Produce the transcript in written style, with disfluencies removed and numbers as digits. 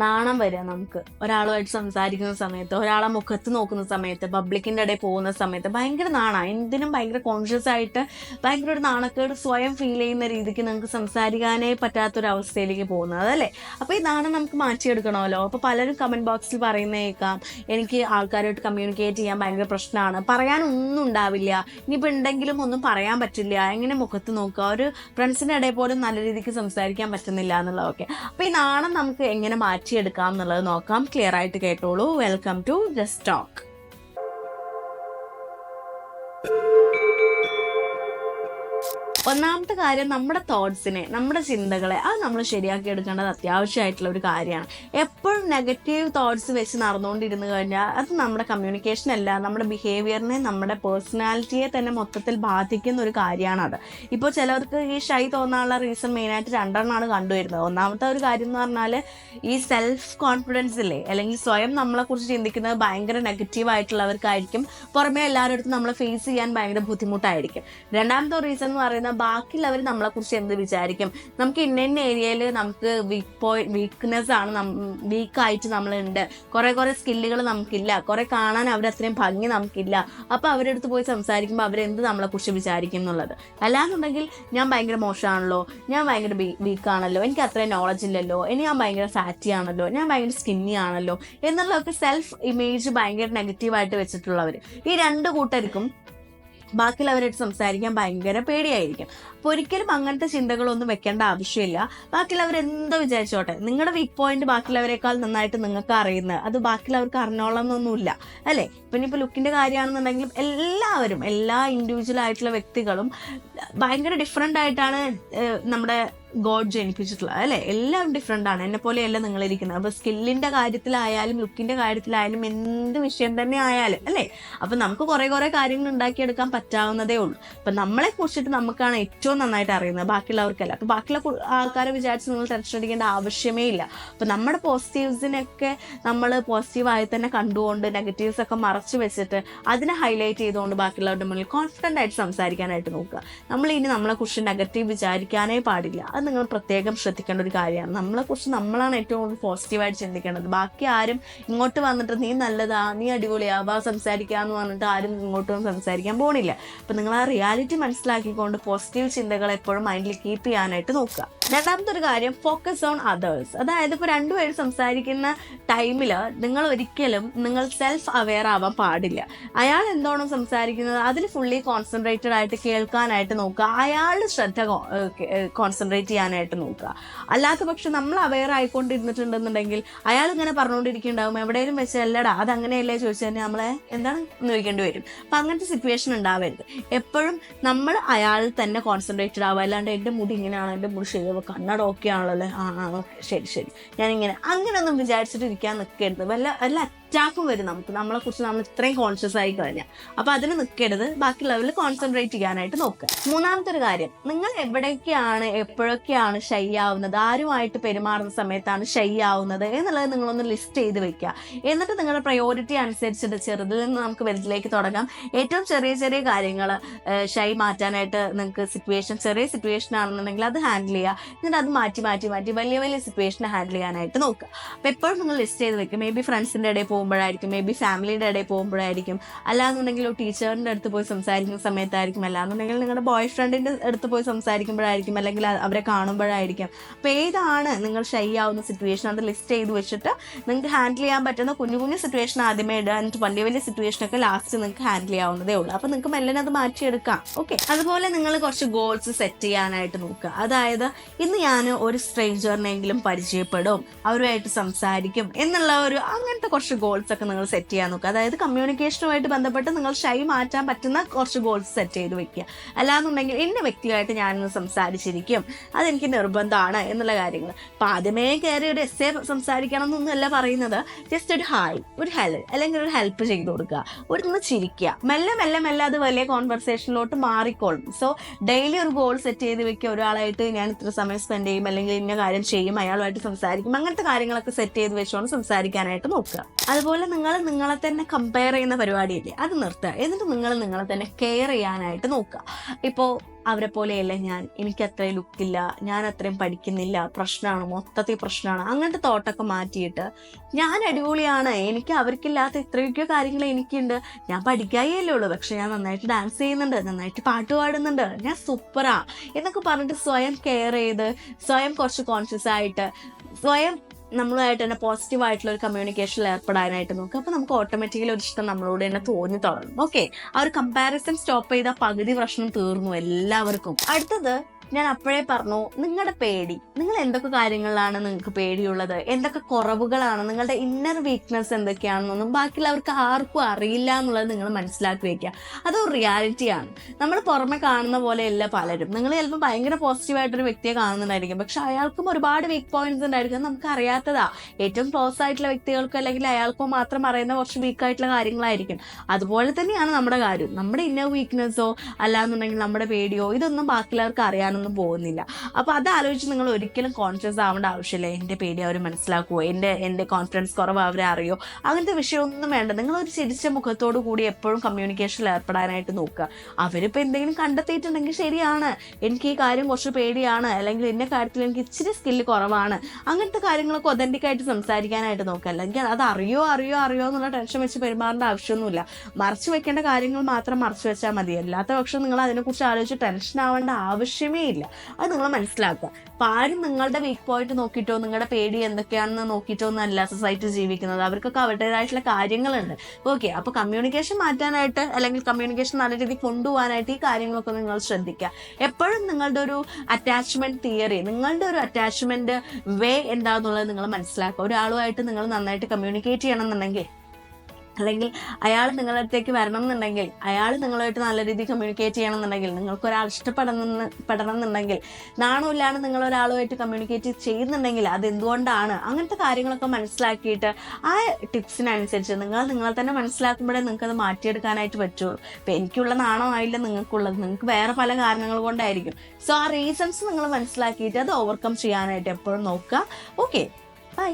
നാണം വരിക നമുക്ക് ഒരാളുമായിട്ട് സംസാരിക്കുന്ന സമയത്ത്, ഒരാളെ മുഖത്ത് നോക്കുന്ന സമയത്ത്, പബ്ലിക്കിൻ്റെ ഇടയിൽ പോകുന്ന സമയത്ത് ഭയങ്കര നാണമാണ്. എന്തിനും ഭയങ്കര കോൺഷ്യസ് ആയിട്ട് ഭയങ്കര ഒരു നാണക്കേട് സ്വയം ഫീൽ ചെയ്യുന്ന രീതിക്ക് നിങ്ങൾക്ക് സംസാരിക്കാനേ പറ്റാത്തൊരവസ്ഥയിലേക്ക് പോകുന്നത് അതല്ലേ. അപ്പോൾ ഈ നാണം നമുക്ക് മാറ്റിയെടുക്കണമല്ലോ. അപ്പോൾ പലരും കമൻറ്റ് ബോക്സിൽ പറയുന്ന കേൾക്കാം, എനിക്ക് ആൾക്കാരായിട്ട് കമ്മ്യൂണിക്കേറ്റ് ചെയ്യാൻ ഭയങ്കര പ്രശ്നമാണ്, പറയാനൊന്നും ഉണ്ടാവില്ല, ഇനിയിപ്പോൾ ഉണ്ടെങ്കിലും ഒന്നും പറയാൻ പറ്റില്ല, എങ്ങനെ മുഖത്ത് നോക്കുക, ഒരു ഫ്രണ്ട്സിൻ്റെ ഇടയിൽ പോലും നല്ല രീതിക്ക് സംസാരിക്കാൻ പറ്റുന്നില്ല എന്നുള്ളതൊക്കെ. അപ്പോൾ ഈ നാണം നമുക്ക് എങ്ങനെ മാറ്റിയെടുക്കാം എന്നുള്ളത് നോക്കാം. ക്ലിയർ ആയിട്ട് കേട്ടോളൂ. Welcome to just talk. ഒന്നാമത്തെ കാര്യം, നമ്മുടെ തോട്ട്സിനെ, നമ്മുടെ ചിന്തകളെ അത് നമ്മൾ ശരിയാക്കി എടുക്കേണ്ടത് അത്യാവശ്യമായിട്ടുള്ള ഒരു കാര്യമാണ്. എപ്പോഴും നെഗറ്റീവ് തോട്ട്സ് വെച്ച് നടന്നുകൊണ്ടിരുന്നു കഴിഞ്ഞാൽ അത് നമ്മുടെ കമ്മ്യൂണിക്കേഷൻ അല്ല, നമ്മുടെ ബിഹേവിയറിനെ, നമ്മുടെ പേഴ്സണാലിറ്റിയെ തന്നെ മൊത്തത്തിൽ ബാധിക്കുന്ന ഒരു കാര്യമാണത്. ഇപ്പോൾ ചിലർക്ക് ഈ ഷൈ തോന്നാനുള്ള റീസൺ മെയിനായിട്ട് രണ്ടെണ്ണമാണ് കണ്ടുവരുന്നത്. ഒന്നാമത്തെ ഒരു കാര്യം എന്ന് പറഞ്ഞാൽ ഈ സെൽഫ് കോൺഫിഡൻസ് ഇല്ലേ, അല്ലെങ്കിൽ സ്വയം നമ്മളെക്കുറിച്ച് ചിന്തിക്കുന്നത് ഭയങ്കര നെഗറ്റീവായിട്ടുള്ളവർക്കായിരിക്കും പുറമേ എല്ലാവരുടെ അടുത്തും നമ്മളെ ഫേസ് ചെയ്യാൻ ഭയങ്കര ബുദ്ധിമുട്ടായിരിക്കും. രണ്ടാമത്തെ റീസൺ എന്ന് പറയുന്നത് ബാക്കിയുള്ളവർ നമ്മളെ കുറിച്ച് എന്ത് വിചാരിക്കും, നമുക്ക് ഇന്ന ഏരിയയിൽ നമുക്ക് വീക്ക്നെസ് ആണ്, വീക്കായിട്ട് നമ്മളുണ്ട്, കുറെ സ്കില്ലുകൾ നമുക്കില്ല, കുറെ കാണാൻ അവരത്രയും ഭംഗി നമുക്കില്ല. അപ്പോൾ അവരുടെ അടുത്ത് പോയി സംസാരിക്കുമ്പോൾ അവരെന്ത് നമ്മളെ കുറിച്ച് വിചാരിക്കും എന്നുള്ളത്. അല്ലാന്നുണ്ടെങ്കിൽ ഞാൻ ഭയങ്കര മോശമാണല്ലോ, ഞാൻ ഭയങ്കര വീക്കാണല്ലോ, എനിക്ക് അത്രയും നോളജ് ഇല്ലല്ലോ, ഞാൻ ഭയങ്കര ഫാറ്റി ആണല്ലോ, ഞാൻ ഭയങ്കര സ്കിന്നി ആണല്ലോ എന്നുള്ളതൊക്കെ സെൽഫ് ഇമേജ് ഭയങ്കര നെഗറ്റീവായിട്ട് വെച്ചിട്ടുള്ളവർ. ഈ രണ്ട് കൂട്ടർക്കും ബാക്കിയുള്ളവരായിട്ട് സംസാരിക്കാൻ ഭയങ്കര പേടിയായിരിക്കും. അപ്പോൾ ഒരിക്കലും അങ്ങനത്തെ ചിന്തകളൊന്നും വെക്കേണ്ട ആവശ്യമില്ല. ബാക്കിയുള്ളവർ എന്തോ വിചാരിച്ചോട്ടെ, നിങ്ങളുടെ വീക്ക് പോയിന്റ് ബാക്കിയുള്ളവരെക്കാൾ നന്നായിട്ട് നിങ്ങൾക്ക് അറിയുന്നത് അത് ബാക്കിയുള്ളവർക്ക് അറിഞ്ഞോളന്നൊന്നുമില്ല അല്ലേ. പിന്നെ ഇപ്പോൾ ലുക്കിൻ്റെ കാര്യമാണെന്നുണ്ടെങ്കിലും എല്ലാവരും, എല്ലാ ഇൻഡിവിജ്വൽ ആയിട്ടുള്ള വ്യക്തികളും ഭയങ്കര ഡിഫറെൻ്റ് ആയിട്ടാണ് നമ്മുടെ ഗോഡ് ജനിപ്പിച്ചിട്ടുള്ളത് അല്ലേ. എല്ലാം ഡിഫറെൻ്റ് ആണ്, എന്നെ പോലെയല്ല നിങ്ങളിരിക്കുന്നത്. അപ്പോൾ സ്കില്ലിൻ്റെ കാര്യത്തിലായാലും ലുക്കിൻ്റെ കാര്യത്തിലായാലും എന്ത് വിഷയം തന്നെ ആയാലും അല്ലേ. അപ്പം നമുക്ക് കുറേ കാര്യങ്ങൾ ഉണ്ടാക്കിയെടുക്കാൻ പറ്റാവുന്നതേ ഉള്ളൂ. അപ്പം നമ്മളെ കുറിച്ചിട്ട് നമുക്കാണ് ഏറ്റവും നന്നായിട്ട് അറിയുന്നത്, ബാക്കിയുള്ളവർക്കല്ല. അപ്പോൾ ബാക്കിയുള്ള ആൾക്കാരെ വിചാരിച്ച് നിങ്ങൾ ടെൻഷൻ അടിക്കേണ്ട ആവശ്യമേ ഇല്ല. അപ്പം നമ്മുടെ പോസിറ്റീവ്സിനൊക്കെ നമ്മൾ പോസിറ്റീവായി തന്നെ കണ്ടുകൊണ്ട് നെഗറ്റീവ്സ് ഒക്കെ മറച്ചു വെച്ചിട്ട് അതിനെ ഹൈലൈറ്റ് ചെയ്തുകൊണ്ട് ബാക്കിയുള്ളവരുടെ മുന്നിൽ കോൺഫിഡൻ്റ് ആയിട്ട് സംസാരിക്കാനായിട്ട് നോക്കുക. നമ്മളിനി നമ്മളെക്കുറിച്ച് നെഗറ്റീവ് വിചാരിക്കാനേ പാടില്ല. അത് നിങ്ങൾ പ്രത്യേകം ശ്രദ്ധിക്കേണ്ട ഒരു കാര്യമാണ്. നമ്മളെക്കുറിച്ച് നമ്മളാണ് ഏറ്റവും കൂടുതൽ പോസിറ്റീവായിട്ട് ചിന്തിക്കേണ്ടത്. ബാക്കി ആരും ഇങ്ങോട്ട് വന്നിട്ട് നീ നല്ലതാ, നീ അടിപൊളിയാവാ, സംസാരിക്കുക എന്ന് പറഞ്ഞിട്ട് ആരും ഇങ്ങോട്ടും സംസാരിക്കാൻ പോണില്ല. അപ്പം നിങ്ങൾ ആ റിയാലിറ്റി മനസ്സിലാക്കിക്കൊണ്ട് പോസിറ്റീവ് ചിന്തകൾ എപ്പോഴും മൈൻഡിൽ കീപ്പ് ചെയ്യാനായിട്ട് നോക്കുക. രണ്ടാമത്തെ ഒരു കാര്യം, ഫോക്കസ് ഓൺ അതേഴ്സ്. അതായത് ഇപ്പോൾ രണ്ടുപേരും സംസാരിക്കുന്ന ടൈമിൽ നിങ്ങൾ ഒരിക്കലും സെൽഫ് അവെയർ ആവാൻ പാടില്ല. അയാൾ എന്താണോ സംസാരിക്കുന്നത് അതിൽ ഫുള്ളി കോൺസെൻട്രേറ്റഡ് ആയിട്ട് കേൾക്കാനായിട്ട് നോക്കുക, അയാളുടെ ശ്രദ്ധ കോൺസെൻട്രേറ്റ് ചെയ്യാനായിട്ട് നോക്കുക. അല്ലാത്ത പക്ഷെ നമ്മൾ അവെയർ ആയിക്കൊണ്ടിരുന്നിട്ടുണ്ടെന്നുണ്ടെങ്കിൽ അയാൾ ഇങ്ങനെ പറഞ്ഞുകൊണ്ടിരിക്കുന്നുണ്ടാവും, എവിടെയെങ്കിലും വെച്ച് അല്ലടാ അതങ്ങനെയല്ലേ ചോദിച്ചു തന്നെ നമ്മളെ എന്താണ് എന്ന് ചോദിക്കേണ്ടി വരും. അപ്പം അങ്ങനത്തെ സിറ്റുവേഷൻ ഉണ്ടാവരുത്. എപ്പോഴും നമ്മൾ അയാളിൽ തന്നെ കോൺസെൻട്രേറ്റഡ് ആവുക. അല്ലാണ്ട് എൻ്റെ മുടി ഇങ്ങനെയാണ്, എൻ്റെ മുടി ശരി, കണ്ണട ഓക്കെ ആണല്ലോ, ശരി ഞാനിങ്ങനെ അങ്ങനെയൊന്നും വിചാരിച്ചിട്ട് ഇരിക്കാൻ നിൽക്കരുത്. വല്ല അറ്റാക്കും വരും നമുക്ക്, നമ്മളെക്കുറിച്ച് നമ്മൾ ഇത്രയും കോൺഷ്യസ് ആയി കഴിഞ്ഞാൽ. അപ്പോൾ അതിന് നിൽക്കരുത്, ബാക്കി ലെവലിൽ കോൺസെൻട്രേറ്റ് ചെയ്യാനായിട്ട് നോക്കുക. മൂന്നാമത്തെ ഒരു കാര്യം, നിങ്ങൾ എപ്പോഴൊക്കെയാണ് ഷൈ ആവുന്നത്, ആരുമായിട്ട് പെരുമാറുന്ന സമയത്താണ് ഷൈ ആവുന്നത് എന്നുള്ളത് നിങ്ങളൊന്ന് ലിസ്റ്റ് ചെയ്ത് വെക്കുക. എന്നിട്ട് നിങ്ങളുടെ പ്രയോറിറ്റി അനുസരിച്ചിട്ട് ചെറുതിൽ നിന്ന് നമുക്ക് വലുതിലേക്ക് തുടങ്ങാം. ഏറ്റവും ചെറിയ കാര്യങ്ങൾ ഷൈ മാറ്റാനായിട്ട് നിങ്ങൾക്ക് ചെറിയ സിറ്റുവേഷൻ ആണെന്നുണ്ടെങ്കിൽ അത് ഹാൻഡിൽ ചെയ്യുക. എന്നിട്ട് അത് മാറ്റി വലിയ സിറ്റുവേഷനെ ഹാൻഡിൽ ചെയ്യാനായിട്ട് നോക്കുക. അപ്പോൾ എപ്പോഴും നിങ്ങൾ ലിസ്റ്റ് ചെയ്ത് വെക്കുക. മേ ബി ഫ്രണ്ട്സിൻ്റെ ഇടയിൽ പോകുമ്പോഴായിരിക്കും, മേ ബി ഫാമിലിയുടെ ഇടയിൽ പോകുമ്പോഴായിരിക്കും, അല്ലാന്നുണ്ടെങ്കിൽ ഒരു ടീച്ചറിൻ്റെ അടുത്ത് പോയി സംസാരിക്കുന്ന സമയത്തായിരിക്കും, അല്ലാന്നുണ്ടെങ്കിൽ നിങ്ങളുടെ ബോയ് ഫ്രണ്ടിൻ്റെ അടുത്ത് പോയി സംസാരിക്കുമ്പോഴായിരിക്കും, അല്ലെങ്കിൽ അവരെ കാണുമ്പോഴായിരിക്കും. അപ്പോൾ ഏതാണ് നിങ്ങൾ ഷൈ ആവുന്ന സിറ്റുവേഷൻ അത് ലിസ്റ്റ് ചെയ്ത് വെച്ചിട്ട് നിങ്ങൾക്ക് ഹാൻഡിൽ ചെയ്യാൻ പറ്റുന്ന കുഞ്ഞു സിറ്റുവേഷൻ ആദ്യമേ ഇടുക. എന്നിട്ട് വലിയ സിറ്റുവേഷനൊക്കെ ലാസ്റ്റ് നിങ്ങൾക്ക് ഹാൻഡിൽ ചെയ്യാവുന്നതേ ഉള്ളൂ. അപ്പോൾ നിങ്ങൾക്ക് മെല്ലെ അത് മാറ്റിയെടുക്കാം. ഓക്കെ. അതുപോലെ നിങ്ങൾ കുറച്ച് ഗോൾസ് സെറ്റ് ചെയ്യാനായിട്ട് നോക്കുക. അതായത് ഇന്ന് ഞാൻ ഒരു സ്ട്രേഞ്ചറിനെങ്കിലും പരിചയപ്പെടും, അവരുമായിട്ട് സംസാരിക്കും എന്നുള്ള അങ്ങനത്തെ കുറച്ച് ഗോൾസ് ഒക്കെ നിങ്ങൾ സെറ്റ് ചെയ്യാൻ നോക്കുക. അതായത് കമ്മ്യൂണിക്കേഷനുമായിട്ട് ബന്ധപ്പെട്ട് നിങ്ങൾ ഷൈ മാറ്റാൻ പറ്റുന്ന കുറച്ച് ഗോൾസ് സെറ്റ് ചെയ്ത് വെക്കുക. അല്ലാന്നുണ്ടെങ്കിൽ ഇന്ന വ്യക്തിയായിട്ട് ഞാനിന്ന് സംസാരിച്ചിരിക്കും, അതെനിക്ക് നിർബന്ധമാണ് എന്നുള്ള കാര്യങ്ങൾ. അപ്പം ആദ്യമേ കയറി ഒരു എസ്സേ സംസാരിക്കണം എന്നൊന്നുമല്ല പറയുന്നത്. ജസ്റ്റ് ഒരു ഹായ്, ഒരു ഹെലോ, അല്ലെങ്കിൽ ഒരു ഹെൽപ്പ് ചെയ്ത് കൊടുക്കുക, ഒന്ന് ചിരിക്കുക. മെല്ലെ അത് വലിയ കോൺവെർസേഷനിലോട്ട് മാറിക്കോളും. സോ ഡെയിലി ഒരു ഗോൾ സെറ്റ് ചെയ്ത് വെക്കുക. ഒരാളായിട്ട് ഞാൻ ഇത്ര സമയം സ്പെൻഡ് ചെയ്യും, അല്ലെങ്കിൽ ഇന്ന കാര്യം ചെയ്യും, അയാളുമായിട്ട് സംസാരിക്കും, അങ്ങനത്തെ കാര്യങ്ങളൊക്കെ സെറ്റ് ചെയ്ത് വെച്ചുകൊണ്ട് സംസാരിക്കാനായിട്ട് നോക്കുക. അതുപോലെ നിങ്ങൾ നിങ്ങളെ തന്നെ കമ്പയർ ചെയ്യുന്ന പരിപാടിയില്ലേ, അത് നിർത്തുക. എന്നിട്ട് നിങ്ങൾ നിങ്ങളെ തന്നെ കെയർ ചെയ്യാനായിട്ട് നോക്കുക. ഇപ്പോൾ അവരെ പോലെയല്ല ഞാൻ, എനിക്ക് അത്രയും ലുക്കില്ല, ഞാൻ അത്രയും പഠിക്കുന്നില്ല, പ്രശ്നമാണ്, മൊത്തത്തിൽ പ്രശ്നമാണ്, അങ്ങനത്തെ തോട്ടൊക്കെ മാറ്റിയിട്ട് ഞാൻ അടിപൊളിയാണ്, എനിക്ക് അവർക്കില്ലാത്ത ഇത്രയൊക്കെ കാര്യങ്ങൾ എനിക്കുണ്ട്, ഞാൻ പഠിക്കായല്ലേ ഉള്ളൂ, പക്ഷെ ഞാൻ നന്നായിട്ട് ഡാൻസ് ചെയ്യുന്നുണ്ട്, നന്നായിട്ട് പാട്ട് പാടുന്നുണ്ട്, ഞാൻ സൂപ്പറാ എന്നൊക്കെ പറഞ്ഞിട്ട് സ്വയം കെയർ ചെയ്ത് സ്വയം കുറച്ച് കോൺഷ്യസ് ആയിട്ട് സ്വയം നമ്മളുമായിട്ട് തന്നെ പോസിറ്റീവായിട്ടുള്ള ഒരു കമ്മ്യൂണിക്കേഷനിൽ ഏർപ്പെടാനായിട്ട് നോക്കുക. അപ്പോൾ നമുക്ക് ഓട്ടോമാറ്റിക്കലി ഒരു ഇഷ്ടം നമ്മളോട് തന്നെ തോന്നി തുടങ്ങും. ഓക്കെ, ആ ഒരു കമ്പാരിസൺ സ്റ്റോപ്പ് ചെയ്താൽ പകുതി പ്രശ്നം തീർന്നു എല്ലാവർക്കും. അടുത്തത് ഞാൻ അപ്പോഴേ പറഞ്ഞു, നിങ്ങളുടെ പേടി, നിങ്ങൾ എന്തൊക്കെ കാര്യങ്ങളിലാണ് നിങ്ങൾക്ക് പേടിയുള്ളത്, എന്തൊക്കെ കുറവുകളാണ്, നിങ്ങളുടെ ഇന്നർ വീക്ക്നെസ് എന്തൊക്കെയാണെന്നൊന്നും ബാക്കിയുള്ളവർക്ക് ആർക്കും അറിയില്ല എന്നുള്ളത് നിങ്ങൾ മനസ്സിലാക്കി വെക്കുക. അതൊരു റിയാലിറ്റിയാണ്. നമ്മൾ പുറമെ കാണുന്ന പോലെയല്ല പലരും. നിങ്ങൾ ചിലപ്പോൾ ഭയങ്കര പോസിറ്റീവായിട്ടൊരു വ്യക്തിയെ കാണുന്നുണ്ടായിരിക്കും, പക്ഷെ അയാൾക്കും ഒരുപാട് വീക്ക് പോയിന്റ്സ് ഉണ്ടായിരിക്കും, നമുക്ക് അറിയാത്തതാ. ഏറ്റവും ക്ലോസ് ആയിട്ടുള്ള വ്യക്തികൾക്കോ അല്ലെങ്കിൽ അയാൾക്കോ മാത്രം അറിയുന്ന കുറച്ച് വീക്കായിട്ടുള്ള കാര്യങ്ങളായിരിക്കും. അതുപോലെ തന്നെയാണ് നമ്മുടെ കാര്യം. നമ്മുടെ ഇന്നർ വീക്ക്നെസ്സോ അല്ലാന്നുണ്ടെങ്കിൽ നമ്മുടെ പേടിയോ ഇതൊന്നും ബാക്കിയുള്ളവർക്ക് അറിയാനൊന്നും പോകുന്നില്ല. അപ്പോൾ അത് ആലോചിച്ച് നിങ്ങൾ ഒരിക്കലും കോൺഷ്യസ് ആവേണ്ട ആവശ്യമില്ല. എൻ്റെ പേടി അവർ മനസ്സിലാക്കുമോ, എൻ്റെ കോൺഫിഡൻസ് കുറവ് അവരെ അറിയോ, അങ്ങനത്തെ വിഷയമൊന്നും വേണ്ട. നിങ്ങളൊരു ചിരിച്ച മുഖത്തോടു കൂടി എപ്പോഴും കമ്മ്യൂണിക്കേഷനിൽ ഏർപ്പെടാനായിട്ട് നോക്കുക. അവരിപ്പോൾ എന്തെങ്കിലും കണ്ടെത്തിയിട്ടുണ്ടെങ്കിൽ ശരിയാണ്, എനിക്ക് ഈ കാര്യം കുറച്ച് പേടിയാണ്, അല്ലെങ്കിൽ എൻ്റെ കാര്യത്തിൽ എനിക്ക് ഇച്ചിരി സ്കില്ല് കുറവാണ്, അങ്ങനത്തെ കാര്യങ്ങളൊക്കെ ഒതൻറ്റിക്കായിട്ട് സംസാരിക്കാനായിട്ട് നോക്കുക. അല്ലെങ്കിൽ അത് അറിയോ എന്നുള്ള ടെൻഷൻ വെച്ച് പെരുമാറേണ്ട ആവശ്യമൊന്നുമില്ല. മറച്ചു വെക്കേണ്ട കാര്യങ്ങൾ മാത്രം മറച്ചു വെച്ചാൽ മതി. അല്ലാത്ത പക്ഷം നിങ്ങൾ അതിനെക്കുറിച്ച് ആലോചിച്ച് ടെൻഷൻ ആവേണ്ട ആവശ്യമേ ഇല്ല. അത് നിങ്ങൾ മനസ്സിലാക്കുക. അപ്പം ആരും നിങ്ങളുടെ വീക്ക് പോയിന്റ് നോക്കിയിട്ടോ നിങ്ങളുടെ പേടി എന്തൊക്കെയാണെന്ന് നോക്കിയിട്ടോ ഒന്നല്ല സൊസൈറ്റി ജീവിക്കുന്നത്. അവർക്കൊക്കെ അവരുടേതായിട്ടുള്ള കാര്യങ്ങളുണ്ട്. ഓക്കെ, അപ്പോൾ കമ്മ്യൂണിക്കേഷൻ മാറ്റാനായിട്ട് അല്ലെങ്കിൽ കമ്മ്യൂണിക്കേഷൻ നല്ല രീതിയിൽ കൊണ്ടുപോകാനായിട്ട് ഈ കാര്യങ്ങളൊക്കെ നിങ്ങൾ ശ്രദ്ധിക്കുക. എപ്പോഴും നിങ്ങളുടെ ഒരു അറ്റാച്ച്മെന്റ് തിയറി, നിങ്ങളുടെ ഒരു അറ്റാച്ച്മെന്റ് വേ എന്താണെന്നുള്ളത് നിങ്ങൾ മനസ്സിലാക്കുക. ഒരാളുമായിട്ട് നിങ്ങൾ നന്നായിട്ട് കമ്മ്യൂണിക്കേറ്റ് ചെയ്യണം എന്നുണ്ടെങ്കിൽ, അല്ലെങ്കിൽ അയാൾ നിങ്ങളുടെ അടുത്തേക്ക് വരണം എന്നുണ്ടെങ്കിൽ, അയാൾ നിങ്ങളുമായിട്ട് നല്ല രീതിയിൽ കമ്മ്യൂണിക്കേറ്റ് ചെയ്യണം എന്നുണ്ടെങ്കിൽ, നിങ്ങൾക്കൊരാൾ ഇഷ്ടപ്പെടണം എന്നുണ്ടെങ്കിൽ, നാണമില്ലാണ്ട് നിങ്ങൾ ഒരാളുമായിട്ട് കമ്മ്യൂണിക്കേറ്റ് ചെയ്യുന്നുണ്ടെങ്കിൽ അതെന്തുകൊണ്ടാണ്, അങ്ങനത്തെ കാര്യങ്ങളൊക്കെ മനസ്സിലാക്കിയിട്ട് ആ ടിപ്സിനനുസരിച്ച് നിങ്ങളെ തന്നെ മനസ്സിലാക്കുമ്പോഴേ നിങ്ങൾക്കത് മാറ്റിയെടുക്കാനായിട്ട് പറ്റുള്ളൂ. ഇപ്പം എനിക്കുള്ള നാണമായില്ല നിങ്ങൾക്കുള്ളത്, നിങ്ങൾക്ക് വേറെ പല കാരണങ്ങൾ കൊണ്ടായിരിക്കും. സോ ആ റീസൺസ് നിങ്ങൾ മനസ്സിലാക്കിയിട്ട് അത് ഓവർകം ചെയ്യാനായിട്ട് എപ്പോഴും നോക്കുക. Okay, by.